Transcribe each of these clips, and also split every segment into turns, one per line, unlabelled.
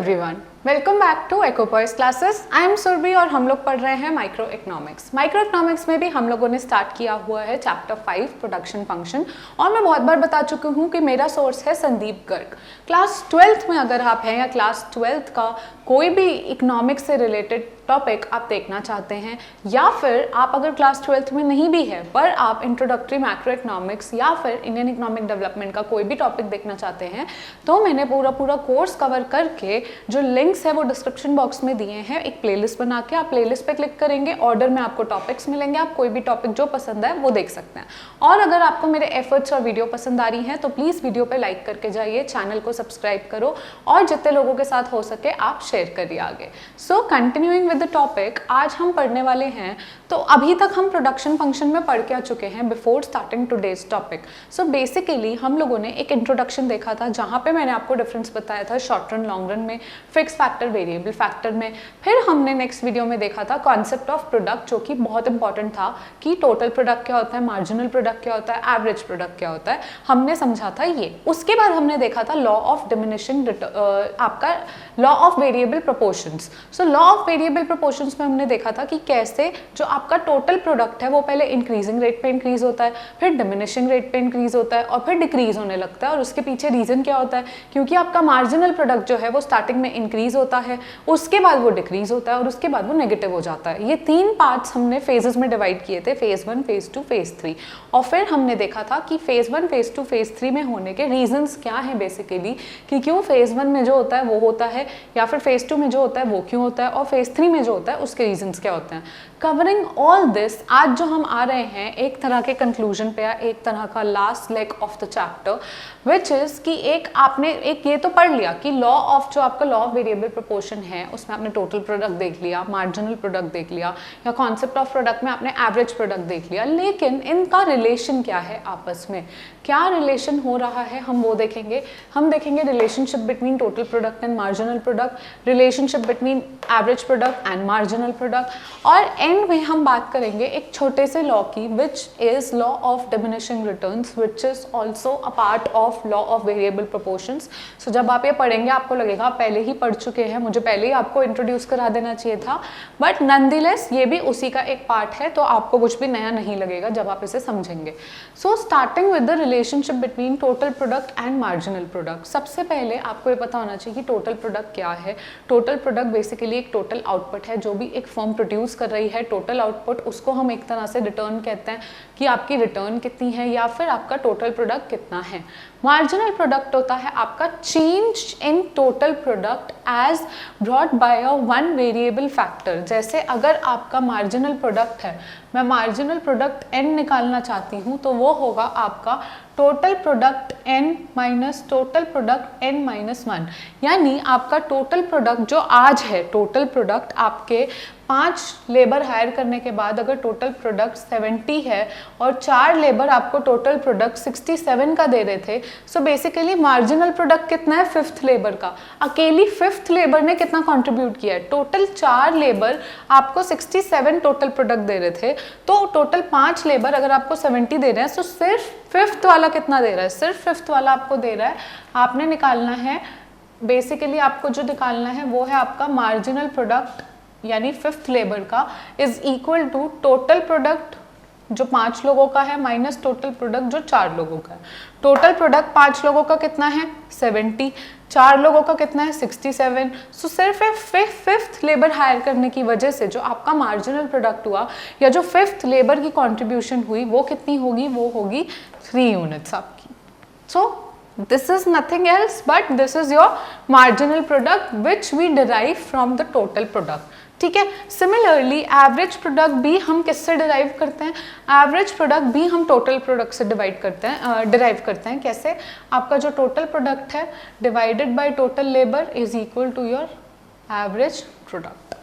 Everyone, welcome back to Ecopoise classes. I am Surabhi और हम लोग पढ़ रहे हैं माइक्रो इकोनॉमिक्स। माइक्रो इकोनॉमिक्स में भी हम लोगों ने स्टार्ट किया हुआ है चैप्टर 5 प्रोडक्शन फंक्शन, और मैं बहुत बार बता चुकी हूँ कि मेरा सोर्स है संदीप गर्ग। क्लास 12th में अगर आप हैं या क्लास 12th का कोई भी इकोनॉमिक्स से रिलेटेड टॉपिक आप देखना चाहते हैं, या फिर आप अगर क्लास 12th में नहीं भी है पर आप इंट्रोडक्टरी मैक्रो इकोनॉमिक्स या फिर इंडियन इकोनॉमिक डेवलपमेंट का कोई भी टॉपिक देखना चाहते हैं, तो मैंने पूरा कोर्स कवर करके जो लिंक्स है वो डिस्क्रिप्शन बॉक्स में दिए हैं। एक प्लेलिस्ट बना के आप प्लेलिस्ट पे क्लिक करेंगे, ऑर्डर में आपको टॉपिक्स मिलेंगे, आप कोई भी टॉपिक जो पसंद है वो देख सकते हैं। और अगर आपको मेरे एफर्ट्स और वीडियो पसंद आ रही हैं तो प्लीज़ वीडियो पे लाइक करके जाइए, चैनल को सब्सक्राइब करो और जितने लोगों के साथ हो सके आप शेयर करिए आगे। सो कंटिन्यूइंग विद द टॉपिक, आज हम पढ़ने वाले हैं, तो अभी तक हम प्रोडक्शन फंक्शन में पढ़ के आ चुके हैं before starting today's topic. So basically हम लोगों ने एक इंट्रोडक्शन देखा था जहाँ पे मैंने आपको डिफरेंस बताया था शॉर्ट रन लॉन्ग रन में, फिक्स फैक्टर वेरिएबल फैक्टर में। फिर हमने नेक्स्ट वीडियो में देखा था कॉन्सेप्ट ऑफ प्रोडक्ट, जो कि बहुत इंपॉर्टेंट था कि टोटल प्रोडक्ट क्या होता है, मार्जिनल प्रोडक्ट क्या होता है, एवरेज प्रोडक्ट क्या होता है, हमने समझा था ये। उसके बाद हमने देखा था लॉ ऑफ डिमिनिशिंग आपका law of variable proportions. So law of variable proportions में हमने देखा था कि कैसे जो आपका टोटल प्रोडक्ट है वो पहले इंक्रीजिंग रेट पे इंक्रीज होता है, फिर डिमिनिशिंग रेट पे इंक्रीज होता है और फिर डिक्रीज होने लगता है। और उसके पीछे रीजन क्या होता है, क्योंकि आपका मार्जिनल प्रोडक्ट जो है वो स्टार्टिंग में इंक्रीज होता है, उसके बाद वो डिक्रीज होता है और उसके बाद वो नेगेटिव हो जाता है। ये तीन पार्ट्स हमने फेजेस में डिवाइड किए थे, फेज 1, फेज 2, फेज 3। और फिर हमने देखा था कि फेज 1, फेज 2, फेज 3 में होने के रीजंस क्या हैं बेसिकली, कि क्यों फेज 1 में जो होता है वो होता है, या फिर फेज 2 में जो होता है वो क्यों होता है, और फेज 3 में जो होता है उसके रीजंस क्या होते हैं। कवरिंग ऑल दिस, आज जो हम आ रहे हैं एक तरह के कंक्लूजन पे या एक तरह का last leg of the chapter, which is कि एक आपने एक ये तो पढ़ लिया कि लॉ ऑफ जो आपका लॉ ऑफ वेरिएबल प्रोपोर्शन है उसमें आपने टोटल प्रोडक्ट देख लिया, मार्जिनल प्रोडक्ट देख लिया, या कॉन्सेप्ट ऑफ प्रोडक्ट में आपने एवरेज प्रोडक्ट देख लिया। लेकिन इनका रिलेशन क्या है आपस में, क्या रिलेशन हो रहा है हम वो देखेंगे। हम देखेंगे relationship between total product and marginal product, relationship between average product and marginal product, और एंड में हम बात करेंगे एक छोटे से लॉ की, which is law of diminishing returns, which is also a part of law of variable proportions. So जब आप ये पढ़ेंगे आपको लगेगा आप पहले ही पढ़ चुके हैं, मुझे पहले ही आपको इंट्रोड्यूस करा देना चाहिए था, बट नॉनदलेस ये भी उसी का एक पार्ट है, तो आपको कुछ भी नया नहीं लगेगा जब आप इसे समझेंगे। So starting with the relationship between total product and marginal product, सबसे पहले आपको ये पता होना चाहिए कि टोटल प्रोडक्ट क्या है। टोटल प्रोडक्ट बेसिकली एक टोटल आउटपुट है, जो भी एक फर्म प्रोड्यूस कर रही है टोटल आउटपुट, उसको हम एक तरह से रिटर्न कहते हैं कि आपकी रिटर्न कितनी है या फिर आपका टोटल प्रोडक्ट कितना है। मार्जिनल प्रोडक्ट होता है आपका change in total product as brought by a one variable factor. जैसे अगर आपका मार्जिनल प्रोडक्ट है, मैं मार्जिनल प्रोडक्ट n निकालना चाहती हूँ, तो वो होगा आपका total product n minus total product n minus 1। यानी आपका टोटल प्रोडक्ट जो आज है, टोटल प्रोडक्ट आपके 5 लेबर हायर करने के बाद अगर टोटल प्रोडक्ट 70 है और 4 लेबर आपको टोटल प्रोडक्ट 67 का दे रहे थे, सो बेसिकली मार्जिनल प्रोडक्ट कितना है 5th लेबर का। अकेली 5th लेबर ने कितना कंट्रीब्यूट किया है, टोटल 4 लेबर आपको 67 टोटल प्रोडक्ट दे रहे थे, तो टोटल 5 लेबर अगर आपको 70 दे रहे हैं, तो सिर्फ 5th वाला कितना दे रहा है, सिर्फ 5th वाला आपको दे रहा है। आपने निकालना है, बेसिकली आपको जो निकालना है वो है आपका मार्जिनल प्रोडक्ट यानी 5th लेबर का is equal to total product जो 5 लोगों का है माइनस टोटल प्रोडक्ट जो 4 लोगों का है। टोटल प्रोडक्ट 5 लोगों का कितना है 70, 4 लोगों का कितना है 67। सो सिर्फ 5th लेबर हायर करने की वजह से जो आपका मार्जिनल प्रोडक्ट हुआ या जो 5th लेबर की कंट्रीब्यूशन हुई वो कितनी होगी, वो होगी 3 यूनिट्स आपकी। सो this is nothing else but this is your marginal product which we derive from the total product। ठीक है। सिमिलरली एवरेज प्रोडक्ट भी हम किससे डिराइव करते हैं, एवरेज प्रोडक्ट भी हम टोटल प्रोडक्ट से डिराइव करते हैं। कैसे, आपका जो टोटल प्रोडक्ट है divided by total labour is equal to your average product.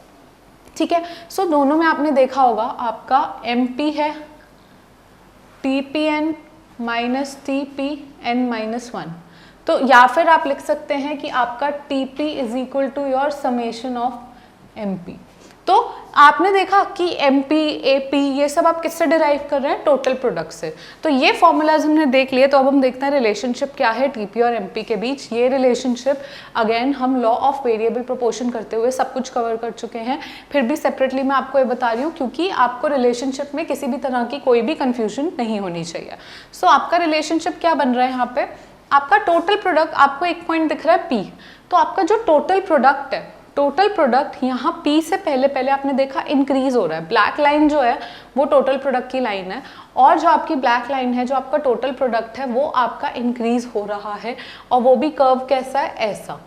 ठीक है। सो दोनों में आपने देखा होगा आपका MP है TPN माइनस TPN माइनस 1, तो या फिर आप लिख सकते हैं कि आपका TP is equal to your summation of MP। तो आपने देखा कि एमपी, एपी ये सब आप किससे डिराइव कर रहे हैं? टोटल प्रोडक्ट से। तो ये फॉर्मूलाज हमने देख लिए, तो अब हम देखते हैं रिलेशनशिप क्या है टीपी और एमपी के बीच। ये रिलेशनशिप अगेन हम लॉ ऑफ वेरिएबल प्रोपोर्शन करते हुए सब कुछ कवर कर चुके हैं, फिर भी सेपरेटली मैं आपको ये बता रही हूँ क्योंकि आपको रिलेशनशिप में किसी भी तरह की कोई भी कंफ्यूजन नहीं होनी चाहिए। सो आपका रिलेशनशिप क्या बन रहा है यहाँ पे? आपका टोटल प्रोडक्ट, आपको एक पॉइंट दिख रहा है पी, तो आपका जो टोटल प्रोडक्ट है, टोटल प्रोडक्ट यहाँ P से पहले आपने देखा इंक्रीज हो रहा है। ब्लैक लाइन जो है वो टोटल प्रोडक्ट की लाइन है, और जो आपकी ब्लैक लाइन है जो आपका टोटल प्रोडक्ट है वो आपका इंक्रीज हो रहा है, और वो भी कर्व कैसा है? ऐसा।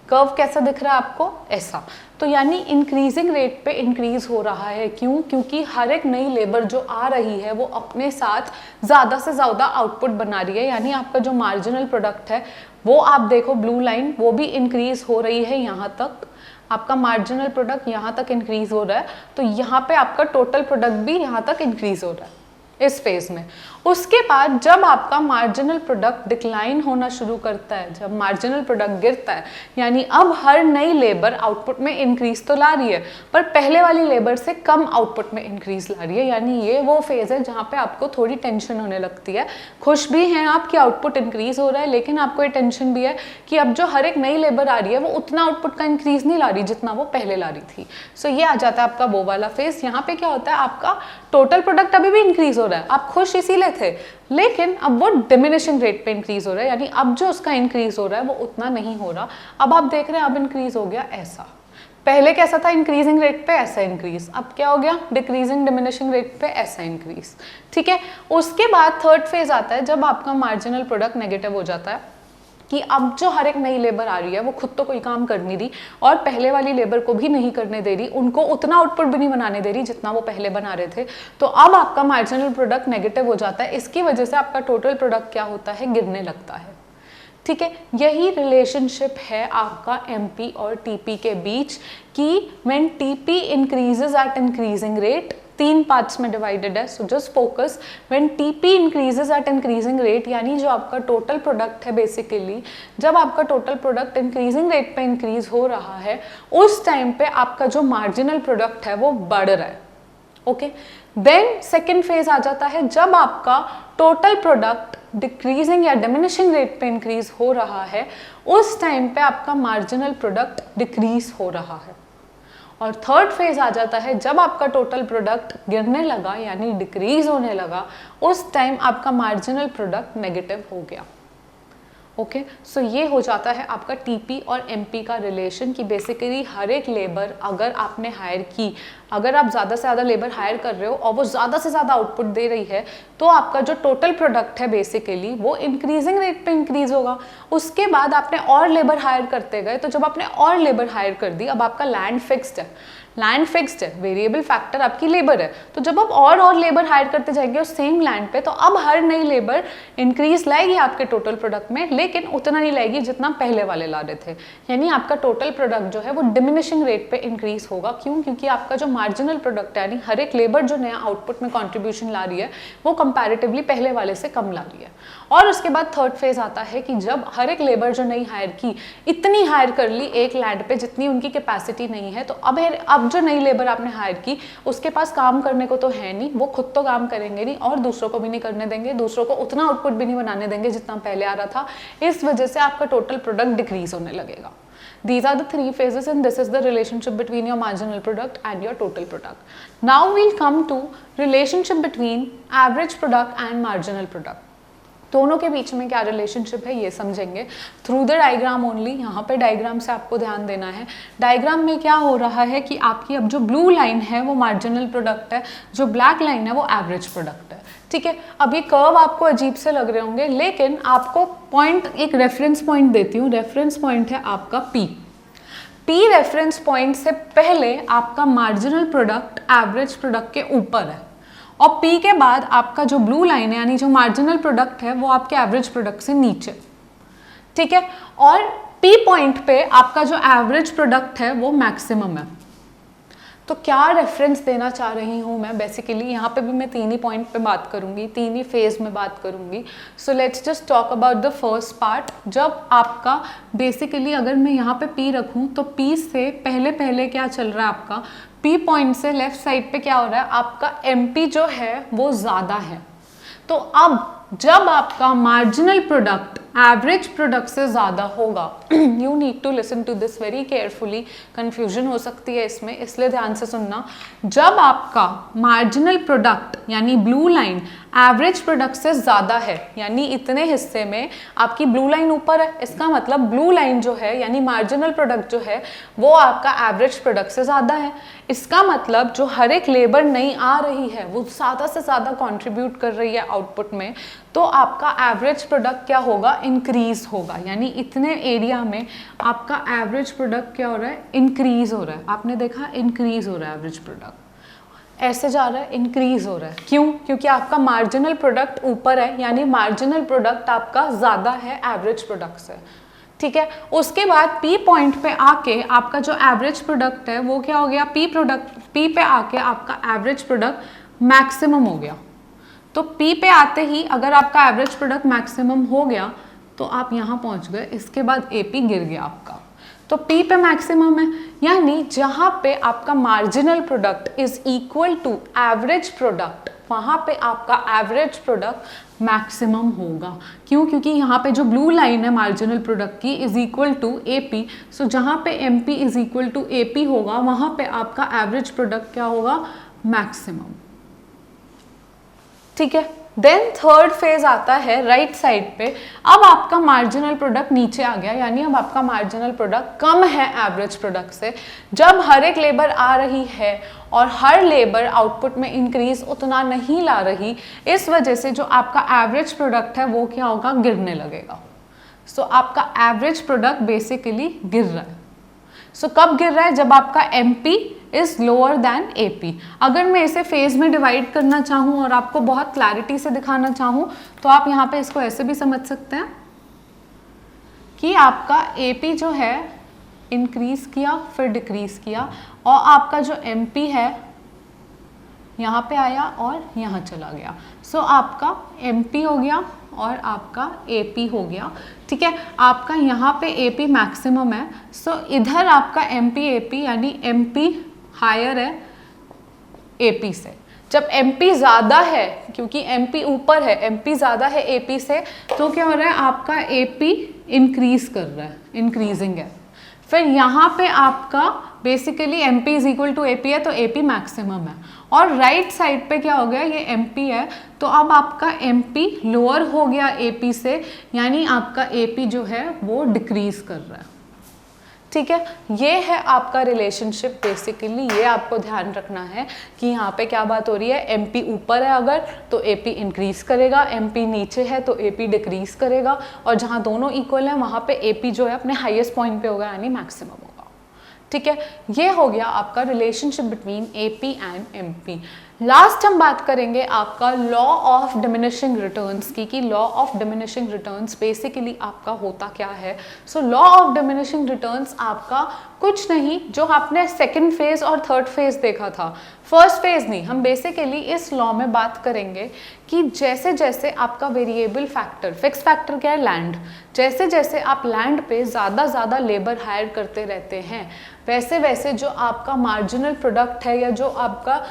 कर्व कैसा दिख रहा है आपको? ऐसा। तो यानी इंक्रीजिंग रेट पे इंक्रीज हो रहा है। क्यों? क्योंकि हर एक नई लेबर जो आ रही है वो अपने साथ ज़्यादा से ज़्यादा आउटपुट बना रही है, यानी आपका जो मार्जिनल प्रोडक्ट है वो आप देखो ब्लू लाइन वो भी इंक्रीज हो रही है यहाँ तक, आपका मार्जिनल प्रोडक्ट यहाँ तक इंक्रीज हो रहा है, तो यहाँ पे आपका टोटल प्रोडक्ट भी यहाँ तक इंक्रीज हो रहा है इस फेज में। उसके बाद जब आपका मार्जिनल प्रोडक्ट डिक्लाइन होना शुरू करता है, जब मार्जिनल प्रोडक्ट गिरता है, यानी अब हर नई लेबर आउटपुट में इंक्रीज तो ला रही है पर पहले वाली लेबर से कम आउटपुट में इंक्रीज ला रही है, यानी ये वो फेज है जहाँ पे आपको थोड़ी टेंशन होने लगती है। खुश भी हैं आप कि आउटपुट इंक्रीज हो रहा है, लेकिन आपको ये टेंशन भी है कि अब जो हर एक नई लेबर आ रही है वो उतना आउटपुट का इंक्रीज नहीं ला रही जितना वो पहले ला रही थी। सो ये आ जाता है आपका वो वाला फेज। यहाँ पे क्या होता है, आपका टोटल प्रोडक्ट अभी भी इंक्रीज हो रहा है, आप खुश इसीलिए थे, लेकिन अब वो डिमिनिशिंग रेट पे इंक्रीज हो रहा है, यानी अब जो उसका इंक्रीज हो रहा है वो उतना नहीं हो रहा। अब आप देख रहे हैं अब इंक्रीज हो गया ऐसा, पहले कैसा था? इंक्रीजिंग रेट पे ऐसा इंक्रीज, अब क्या हो गया? डिक्रीजिंग डिमिनिशिंग रेट पे ऐसा इंक्रीज। ठीक है, उसके बाद थर्ड फेज आता है जब आपका मार्जिनल प्रोडक्ट नेगेटिव हो जाता है कि अब जो हर एक नई लेबर आ रही है वो खुद तो कोई काम कर नहीं रही और पहले वाली लेबर को भी नहीं करने दे रही, उनको उतना आउटपुट भी नहीं बनाने दे रही जितना वो पहले बना रहे थे। तो अब आपका मार्जिनल प्रोडक्ट नेगेटिव हो जाता है, इसकी वजह से आपका टोटल प्रोडक्ट क्या होता है? गिरने लगता है। ठीक है, यही रिलेशनशिप है आपका एमपी और टीपी के बीच कि when TP increases at increasing rate, 3 parts में डिवाइडेड है, so just focus when TP increases at increasing rate, यानी जो आपका टोटल प्रोडक्ट है बेसिकली, जब आपका टोटल प्रोडक्ट इंक्रीजिंग रेट पे इंक्रीज हो रहा है उस टाइम पे आपका जो मार्जिनल प्रोडक्ट है वो बढ़ रहा है। ओके, देन सेकेंड फेज आ जाता है जब आपका टोटल प्रोडक्ट डिक्रीजिंग या डिमिनिशिंग रेट पे इंक्रीज हो रहा है, उस टाइम पे आपका मार्जिनल प्रोडक्ट डिक्रीज हो रहा है। और थर्ड फेज आ जाता है जब आपका टोटल प्रोडक्ट गिरने लगा यानी डिक्रीज होने लगा, उस टाइम आपका मार्जिनल प्रोडक्ट नेगेटिव हो गया। ओके, सो ये हो जाता है आपका टीपी और एमपी का रिलेशन कि बेसिकली हर एक लेबर अगर आपने हायर की, अगर आप ज़्यादा से ज़्यादा लेबर हायर कर रहे हो और वो ज़्यादा से ज़्यादा आउटपुट दे रही है, तो आपका जो टोटल प्रोडक्ट है बेसिकली वो इंक्रीजिंग रेट पे इंक्रीज होगा। उसके बाद आपने और लेबर हायर करते गए, तो जब आपने और लेबर हायर कर दी, अब आपका लैंड फिक्स्ड है, लैंड फिक्स्ड है, वेरिएबल फैक्टर आपकी लेबर है, तो जब आप और लेबर हायर करते जाएंगे उस सेम लैंड पे, तो अब हर नई लेबर इंक्रीज लाएगी आपके टोटल प्रोडक्ट में, लेकिन उतना नहीं लाएगी जितना पहले वाले ला रहे थे, यानी आपका टोटल प्रोडक्ट जो है वो डिमिनिशिंग रेट पे इंक्रीज होगा। क्यों? क्योंकि आपका जो मार्जिनल प्रोडक्ट है यानी हर एक लेबर जो नया आउटपुट में कॉन्ट्रीब्यूशन ला रही है वो कंपैरेटिवली पहले वाले से कम ला रही है। और उसके बाद थर्ड फेज आता है कि जब हर एक लेबर जो नई हायर की, इतनी हायर कर ली एक लैंड पे जितनी उनकी कैपेसिटी नहीं है, तो अब जो नई लेबर आपने हायर की उसके पास काम करने को तो है नहीं, वो खुद तो काम करेंगे नहीं और दूसरों को भी नहीं करने देंगे, दूसरों को उतना आउटपुट भी नहीं बनाने देंगे जितना पहले आ रहा था, इस वजह से आपका टोटल प्रोडक्ट डिक्रीज होने लगेगा। These are the three phases and this is the relationship between your marginal product and your total product. Now we'll come to relationship between average product and marginal product. दोनों के बीच में क्या relationship है ये समझेंगे through the diagram only. यहाँ पे diagram से आपको ध्यान देना है। डायग्राम में क्या हो रहा है कि आपकी अब जो ब्लू लाइन है वो मार्जिनल प्रोडक्ट है, जो ब्लैक लाइन है वो एवरेज प्रोडक्ट है। ठीक है, अब ये कर्व आपको अजीब से लग रहे होंगे, लेकिन आपको पॉइंट, एक रेफरेंस पॉइंट देती हूँ। रेफरेंस पॉइंट है आपका पी। पी रेफरेंस पॉइंट से पहले आपका मार्जिनल प्रोडक्ट एवरेज प्रोडक्ट के ऊपर है और P के बाद आपका जो ब्लू लाइन है यानी जो मार्जिनल प्रोडक्ट है वो आपके एवरेज प्रोडक्ट से नीचे। ठीक है, और P पॉइंट पे आपका जो एवरेज प्रोडक्ट है वो मैक्सिमम है। तो क्या रेफरेंस देना चाह रही हूँ मैं बेसिकली, यहाँ पे भी मैं 3 ही पॉइंट पे बात करूँगी, 3 ही फेज में बात करूँगी। So let's just talk about the first part. जब आपका बेसिकली अगर मैं यहाँ पे P रखूँ तो P से पहले क्या चल रहा है आपका, P पॉइंट से लेफ्ट साइड पे क्या हो रहा है, आपका MP जो है वो ज़्यादा है। तो अब जब आपका मार्जिनल प्रोडक्ट एवरेज प्रोडक्ट से ज़्यादा होगा, you need to listen to this very carefully, confusion हो सकती है इसमें, इसलिए ध्यान से सुनना। जब आपका मार्जिनल प्रोडक्ट यानी ब्लू लाइन एवरेज प्रोडक्ट से ज़्यादा है, यानी इतने हिस्से में आपकी ब्लू लाइन ऊपर है, इसका मतलब ब्लू लाइन जो है यानी मार्जिनल प्रोडक्ट जो है वो आपका एवरेज प्रोडक्ट से ज़्यादा है। इसका मतलब जो हर एक लेबर नई आ रही है वो ज़्यादा से ज़्यादा कंट्रीब्यूट कर रही है आउटपुट में, तो आपका एवरेज प्रोडक्ट क्या होगा, इंक्रीज होगा। यानी इतने एरिया में आपका एवरेज प्रोडक्ट क्या हो रहा है, इंक्रीज हो रहा है। आपने देखा इंक्रीज हो रहा है एवरेज प्रोडक्ट, ऐसे जा रहा है, इंक्रीज हो रहा है। क्यों? क्योंकि आपका मार्जिनल प्रोडक्ट ऊपर है, यानी मार्जिनल प्रोडक्ट आपका ज़्यादा है एवरेज प्रोडक्ट से। ठीक है, उसके बाद P पॉइंट पे आके आपका जो एवरेज प्रोडक्ट है वो क्या हो गया, P पे आके आपका एवरेज प्रोडक्ट मैक्सिमम हो गया। तो P पे आते ही अगर आपका एवरेज प्रोडक्ट मैक्सिमम हो गया तो आप यहाँ पहुँच गए, इसके बाद AP गिर गया आपका, तो P पे मैक्सिमम है। यानी जहाँ पे आपका marginal product is equal to average product, वहाँ पे आपका एवरेज प्रोडक्ट मैक्सिमम होगा। क्यों? क्योंकि यहाँ पे जो ब्लू लाइन है मार्जिनल प्रोडक्ट की is equal to AP, so जहाँ पे MP is equal to AP होगा वहाँ पे आपका एवरेज प्रोडक्ट क्या होगा, मैक्सिमम। ठीक है, देन थर्ड फेज आता है राइट साइड पे। अब आपका मार्जिनल प्रोडक्ट नीचे आ गया, यानी अब आपका मार्जिनल प्रोडक्ट कम है एवरेज प्रोडक्ट से। जब हर एक लेबर आ रही है और हर लेबर आउटपुट में इंक्रीज उतना नहीं ला रही, इस वजह से जो आपका एवरेज प्रोडक्ट है वो क्या होगा, गिरने लगेगा। सो आपका एवरेज प्रोडक्ट बेसिकली गिर रहा है। सो कब गिर रहा है, जब आपका MP is lower than AP। अगर मैं इसे फेज में डिवाइड करना चाहूँ और आपको बहुत क्लैरिटी से दिखाना चाहूँ तो आप यहाँ पे इसको ऐसे भी समझ सकते हैं कि आपका AP जो है इंक्रीज किया फिर डिक्रीज किया, और आपका जो MP है यहाँ पे आया और यहाँ चला गया। सो आपका MP हो गया और आपका AP हो गया। ठीक है, आपका यहाँ पे AP मैक्सिमम है, सो इधर आपका MP AP यानी MP हायर है AP से। जब MP ज़्यादा है, क्योंकि MP ऊपर है, MP ज़्यादा है AP से, तो क्या हो रहा है, आपका AP इंक्रीज कर रहा है, इंक्रीजिंग है। फिर यहाँ पे आपका basically MP is equal to AP है, तो AP मैक्सिमम है। और राइट साइड पे क्या हो गया, ये MP है, तो अब आपका MP लोअर हो गया AP से, यानी आपका AP जो है वो डिक्रीज कर रहा है। ठीक है, ये है आपका रिलेशनशिप बेसिकली। ये आपको ध्यान रखना है कि यहाँ पे क्या बात हो रही है, MP ऊपर है अगर तो AP इंक्रीज करेगा, MP नीचे है तो AP डिक्रीज करेगा, और जहाँ दोनों इक्वल है वहाँ पे AP जो है अपने हाईएस्ट पॉइंट पे होगा, यानी मैक्सिमम होगा। ठीक है, ये हो गया आपका relationship between AP and MP। Last हम बात करेंगे आपका लॉ ऑफ डिमिनिशिंग रिटर्न्स की, कि law of diminishing returns basically आपका होता क्या है। So law of diminishing returns आपका कुछ नहीं, जो आपने सेकंड फेज और थर्ड फेज देखा था, फर्स्ट फेज नहीं। हम बेसिकली इस लॉ में बात करेंगे कि जैसे जैसे आपका वेरिएबल फैक्टर, फिक्स फैक्टर क्या है, लैंड, जैसे जैसे आप लैंड पे ज़्यादा लेबर हायर करते रहते हैं, वैसे वैसे जो आपका मार्जिनल प्रोडक्ट है या जो आपका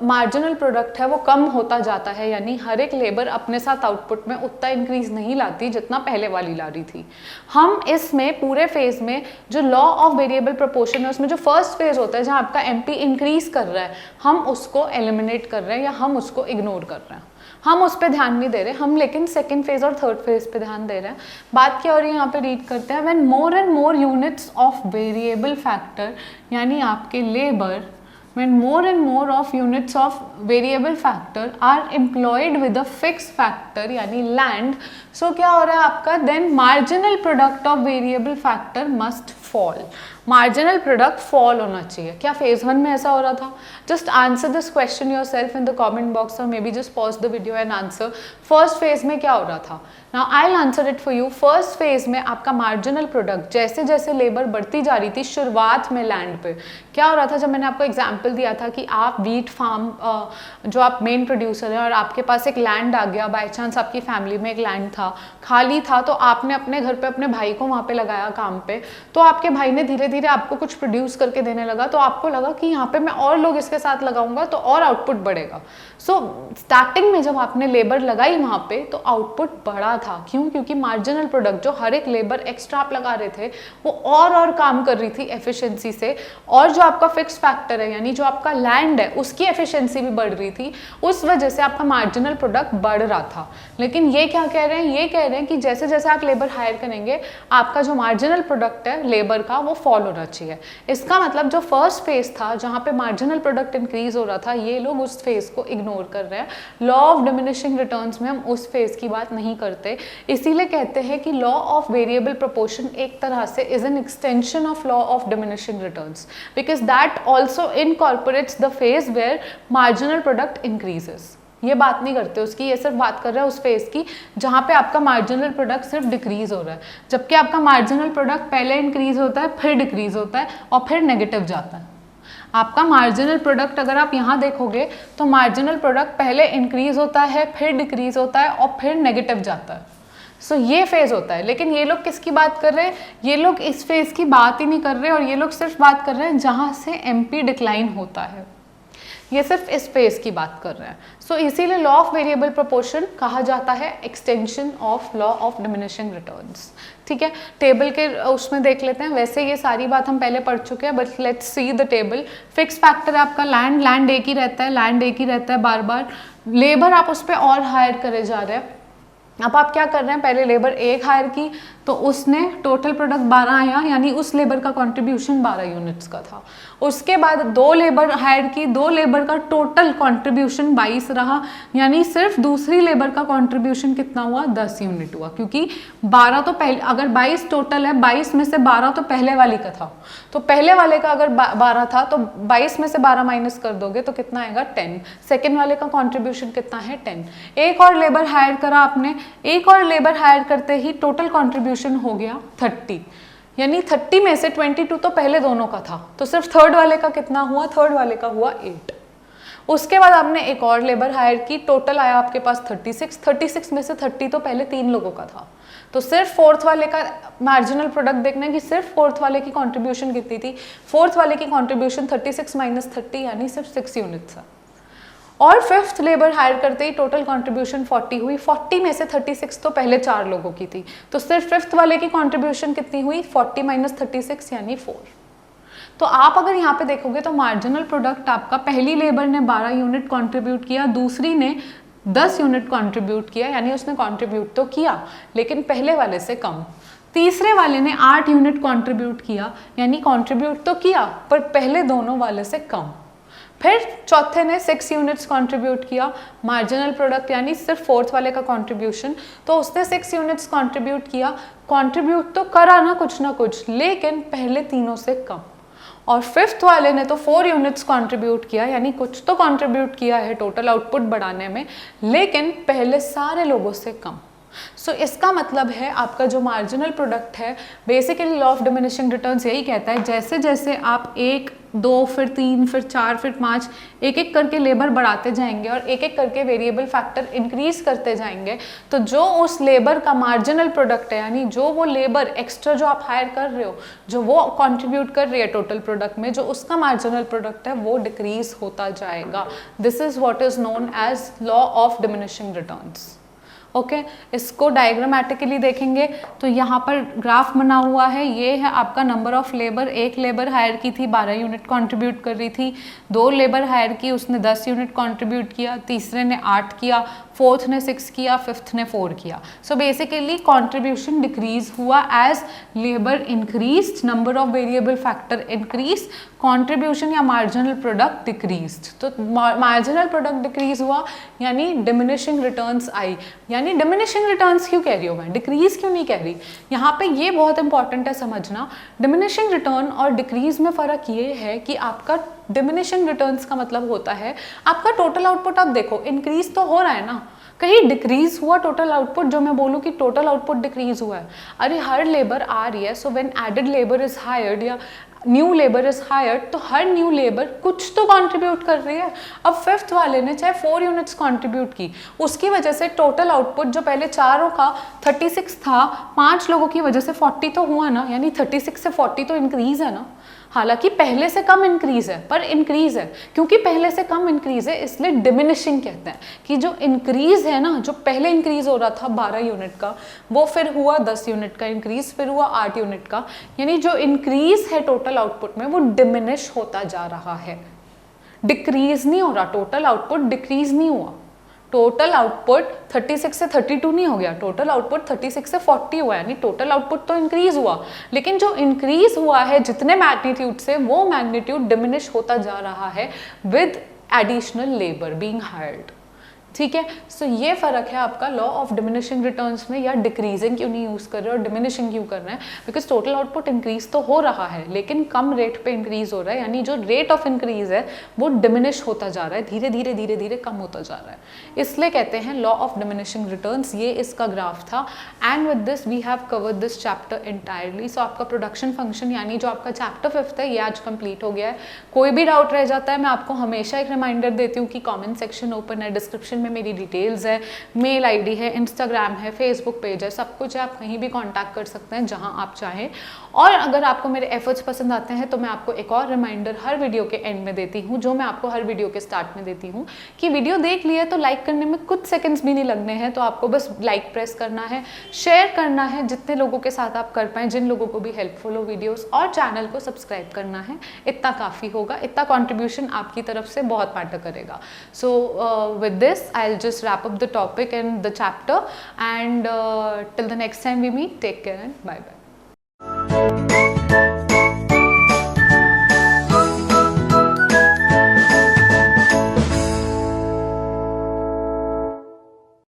मार्जिनल प्रोडक्ट है वो कम होता जाता है। यानी हर एक लेबर अपने साथ आउटपुट में उतना इंक्रीज नहीं लाती जितना पहले वाली ला रही थी। हम इसमें पूरे फेज में जो लॉ ऑफ वेरिएबल प्रोपोर्शन है उसमें जो फर्स्ट फेज होता है जहाँ आपका MP इंक्रीज कर रहा है, हम उसको एलिमिनेट कर रहे हैं या हम उसको इग्नोर कर रहे हैं, हम उस पर ध्यान नहीं दे रहे, हम लेकिन सेकंड फेज और थर्ड फेज पे ध्यान दे रहे हैं। बात क्या हो रही है यहाँ पे, रीड करते हैं। When more and more units of variable factor, यानी आपके labour, when more and more of units of variable factor are employed with a fixed factor यानी land, so क्या हो रहा है आपका, then marginal product of variable factor must fall, marginal product fall होना चाहिए। क्या फेज 1 में ऐसा हो रहा था? Just answer this question yourself in the comment box और maybe just pause the video and answer. First phase में क्या हो रहा था? Now I will answer it for you. First phase में आपका मार्जिनल प्रोडक्ट जैसे जैसे लेबर बढ़ती जा रही थी शुरुआत में लैंड पे क्या हो रहा था, जब मैंने आपको एग्जांपल दिया था कि आप व्हीट फार्म जो आप मेन प्रोड्यूसर हैं और आपके पास एक लैंड आ गया, बाय चांस आपकी फैमिली में एक लैंड था, खाली था, तो आपने अपने घर पे अपने भाई को वहाँ पे लगाया काम पे, तो आपके भाई ने धीरे धीरे आपको कुछ प्रोड्यूस करके देने लगा, तो आपको लगा कि यहाँ पे मैं और लोग इसके साथ लगाऊंगा तो और आउटपुट बढ़ेगा। सो स्टार्टिंग में जब आपने लेबर लगाई वहाँ पे तो आउटपुट बढ़ा था। क्यों? क्योंकि मार्जिनल प्रोडक्ट जो हर एक लेबर एक्स्ट्रा आप लगा रहे थे वो और काम कर रही थी एफिशिएंसी से, और जो आपका फिक्स फैक्टर है यानी जो आपका लैंड है उसकी एफिशिएंसी भी बढ़ रही थी, उस वजह से आपका मार्जिनल प्रोडक्ट बढ़ रहा था। लेकिन ये क्या कह रहे हैं? ये कह रहे हैं कि जैसे जैसे आप लेबर हायर करेंगे आपका जो मार्जिनल प्रोडक्ट है लेबर का वो फॉल होना चाहिए। इसका मतलब जो फर्स्ट फेज था जहाँ पे मार्जिनल प्रोडक्ट इंक्रीज हो रहा था, ये लोग उस फेज को इग्नोर कर रहे हैं। लॉ ऑफ डिमिनिशिंग रिटर्न्स में हम उस फेज की बात नहीं करते, इसीलिए कहते हैं कि लॉ ऑफ वेरिएबल प्रोपोर्शन एक तरह से is an extension of law of diminishing returns because that also incorporates the phase where marginal product increases. ये बात नहीं करते उसकी, ये सिर्फ बात कर रहा है उस फेज की जहाँ पे आपका मार्जिनल प्रोडक्ट सिर्फ डिक्रीज हो रहा है, जबकि आपका मार्जिनल प्रोडक्ट पहले इंक्रीज होता है फिर डिक्रीज होता है और फिर नेगेटिव जाता है। आपका मार्जिनल प्रोडक्ट अगर आप यहाँ देखोगे तो मार्जिनल प्रोडक्ट पहले इंक्रीज होता है फिर डिक्रीज होता है और फिर नेगेटिव जाता है। सो ये फेज होता है। लेकिन ये लोग किसकी बात कर रहे हैं? ये लोग इस फेज की बात ही नहीं कर रहे और ये लोग सिर्फ बात कर रहे हैं जहाँ से एमपी डिक्लाइन होता है, ये सिर्फ इस फेज की बात कर रहे हैं। सो इसीलिए लॉ ऑफ वेरिएबल प्रोपोर्शन कहा जाता है extension of law of diminishing returns. ठीक है, टेबल के उसमें देख लेते हैं। वैसे ये सारी बात हम पहले पढ़ चुके हैं, but let's see the table. Fix factor है आपका लैंड एक ही रहता है, लैंड एक ही रहता है बार बार। लेबर आप उस पर और हायर करे जा रहे हैं। अब आप क्या कर रहे हैं? पहले लेबर एक हायर की तो उसने टोटल प्रोडक्ट 12 आया, यानी उस लेबर का कंट्रीब्यूशन 12 यूनिट्स का था। उसके बाद 2 लेबर हायर की, 2 लेबर का टोटल कंट्रीब्यूशन 22 रहा, यानी सिर्फ दूसरी लेबर का कंट्रीब्यूशन कितना हुआ? 10 यूनिट हुआ, क्योंकि 12 तो पहले, अगर 22 टोटल है 22 में से 12 तो पहले वाली का था, तो पहले वाले का अगर 12 था तो 22 में से 12 माइनस कर दोगे तो कितना आएगा? 10। सेकेंड वाले का कॉन्ट्रीब्यूशन कितना है? 10। एक और लेबर हायर करा आपने, एक और लेबर हायर करते ही टोटल कॉन्ट्रीब्यूशन हो गया 30, यानी 30 में से 22 तो पहले दोनों का था, तो सिर्फ थर्ड वाले का कितना हुआ? थर्ड वाले का हुआ 8। उसके बाद आपने एक और लेबर हायर की, टोटल आया आपके पास 36 में से 30 तो पहले 3 लोगों का था, तो सिर्फ फोर्थ वाले का मार्जिनल प्रोडक्ट देखना है कि सिर्फ फोर्थ वाले की कंट्रीब्यूशन कितनी थी। फोर्थ वाले की कंट्रीब्यूशन 36 माइनस 30 यानी सिर्फ 6 यूनिट्स है। और फिफ्थ लेबर हायर करते ही टोटल कंट्रीब्यूशन 40 हुई। 40 में से 36 तो पहले 4 लोगों की थी, तो सिर्फ फिफ्थ वाले की कंट्रीब्यूशन कितनी हुई? 40 माइनस 36 यानी 4। तो आप अगर यहाँ पे देखोगे तो मार्जिनल प्रोडक्ट आपका पहली लेबर ने 12 यूनिट कंट्रीब्यूट किया, दूसरी ने 10 यूनिट कंट्रीब्यूट किया, यानी उसने कंट्रीब्यूट तो किया लेकिन पहले वाले से कम। तीसरे वाले ने 8 यूनिट कंट्रीब्यूट किया, यानी कंट्रीब्यूट तो किया पर पहले दोनों वाले से कम। फिर चौथे ने 6 यूनिट्स कंट्रीब्यूट किया, मार्जिनल प्रोडक्ट यानी सिर्फ फोर्थ वाले का कंट्रीब्यूशन, तो उसने 6 यूनिट्स कंट्रीब्यूट किया। कंट्रीब्यूट तो करा ना कुछ, लेकिन पहले तीनों से कम। और फिफ्थ वाले ने तो 4 यूनिट्स कंट्रीब्यूट किया, यानी कुछ तो कंट्रीब्यूट किया है टोटल आउटपुट बढ़ाने में, लेकिन पहले सारे लोगों से कम। सो इसका मतलब है आपका जो मार्जिनल प्रोडक्ट है, basically law of diminishing returns यही कहता है जैसे जैसे आप 1, 2, फिर 3, फिर 4, फिर 5 एक एक करके लेबर बढ़ाते जाएंगे और एक एक करके वेरिएबल फैक्टर इंक्रीज करते जाएंगे, तो जो उस लेबर का मार्जिनल प्रोडक्ट है, यानी जो वो लेबर एक्स्ट्रा जो आप हायर कर रहे हो, जो वो कंट्रीब्यूट कर रही है टोटल प्रोडक्ट में, जो उसका मार्जिनल प्रोडक्ट है वो डिक्रीज होता जाएगा। This is what is known as law of diminishing returns. Okay, इसको डायग्रामेटिकली देखेंगे तो यहाँ पर ग्राफ बना हुआ है। ये है आपका नंबर ऑफ लेबर। एक लेबर हायर की थी, 12 यूनिट कंट्रीब्यूट कर रही थी। 2 लेबर हायर की, उसने 10 यूनिट कंट्रीब्यूट किया। तीसरे ने 8 किया। फोर्थ ने 6 किया, फिफ्थ ने 4 किया। सो बेसिकली कॉन्ट्रीब्यूशन डिक्रीज हुआ as labour increase, number of variable factor increase, contribution या मार्जिनल प्रोडक्ट डिक्रीज्ड। तो मार्जिनल प्रोडक्ट डिक्रीज हुआ यानी डिमिनिशिंग रिटर्न्स आई। यानी डिमिनिशिंग रिटर्न्स क्यों कह रही हूँ मैं, डिक्रीज क्यों नहीं कह रही? यहाँ पे ये बहुत इंपॉर्टेंट है समझना। डिमिनिशिंग रिटर्न और डिक्रीज में फ़र्क ये है कि आपका डिमिनिशिंग रिटर्न्स का मतलब होता है आपका टोटल आउटपुट, आप देखो इंक्रीज तो हो रहा है ना, कहीं डिक्रीज हुआ टोटल आउटपुट, जो मैं बोलूँ कि टोटल आउटपुट डिक्रीज हुआ है, अरे हर लेबर आ रही है, so when added labour is hired या न्यू लेबर इज हायर्ड, तो हर न्यू लेबर कुछ तो कंट्रीब्यूट कर रही है। अब फिफ्थ वाले ने चाहे 4 यूनिट्स कंट्रीब्यूट की, उसकी वजह से टोटल आउटपुट जो पहले चारों का 36 था, 5 लोगों की वजह से 40 तो हुआ ना, यानी 36 से 40 तो इंक्रीज है ना। हालांकि पहले से कम इंक्रीज है, पर इंक्रीज है, क्योंकि पहले से कम इंक्रीज है इसलिए डिमिनिशिंग कहते हैं कि जो इंक्रीज है ना, जो पहले इंक्रीज हो रहा था 12 यूनिट का, वो फिर हुआ 10 यूनिट का इंक्रीज, फिर हुआ 8 यूनिट का, यानी जो इंक्रीज है टोटल आउटपुट में वो डिमिनिश होता जा रहा है, डिक्रीज नहीं हो रहा। टोटल आउटपुट डिक्रीज नहीं हुआ, टोटल आउटपुट 36 से 32 नहीं हो गया, टोटल आउटपुट 36 से 40 हुआ, यानी टोटल आउटपुट तो इंक्रीज हुआ, लेकिन जो इंक्रीज हुआ है जितने मैग्नीट्यूड से, वो मैग्नीट्यूड डिमिनिश होता जा रहा है with additional labour being hired. ठीक है, सो ये फर्क है आपका लॉ ऑफ डिमिनिशिंग रिटर्न्स में, या डिक्रीजिंग क्यों नहीं यूज कर रहे और डिमिनिशिंग क्यों कर रहे हैं, बिकॉज टोटल आउटपुट इंक्रीज तो हो रहा है लेकिन कम रेट पे इंक्रीज हो रहा है, यानी जो रेट ऑफ इंक्रीज है वो डिमिनिश होता जा रहा है, धीरे धीरे धीरे धीरे कम होता जा रहा है, इसलिए कहते हैं लॉ ऑफ डिमिनिशिंग रिटर्न्स। ये इसका ग्राफ था and with this we have covered this chapter entirely. So आपका प्रोडक्शन फंक्शन यानी जो आपका चैप्टर 5th है ये आज कंप्लीट हो गया है। कोई भी डाउट रह जाता है मैं आपको हमेशा एक रिमाइंडर देती हूँ कि कॉमेंट सेक्शन ओपन है, डिस्क्रिप्शन में मेरी डिटेल्स है, मेल आईडी है, इंस्टाग्राम है, फेसबुक पेज है, सब कुछ है, आप कहीं भी कांटेक्ट कर सकते हैं जहां आप चाहें। और अगर आपको मेरे एफर्ट्स पसंद आते हैं तो मैं आपको एक और रिमाइंडर हर वीडियो के एंड में देती हूं, जो मैं आपको हर वीडियो के स्टार्ट में देती हूं कि वीडियो देख लिया तो लाइक करने में कुछ सेकंड्स भी नहीं लगने हैं, तो आपको बस लाइक प्रेस करना है, शेयर करना है जितने लोगों के साथ आप कर पाएँ, जिन लोगों को भी हेल्पफुल हो वीडियोस, और चैनल को सब्सक्राइब करना है। इतना काफ़ी होगा, इतना कॉन्ट्रीब्यूशन आपकी तरफ से बहुत मैटर करेगा। So with this I will just wrap up the topic and the chapter, and till the next time we meet, take care and bye bye.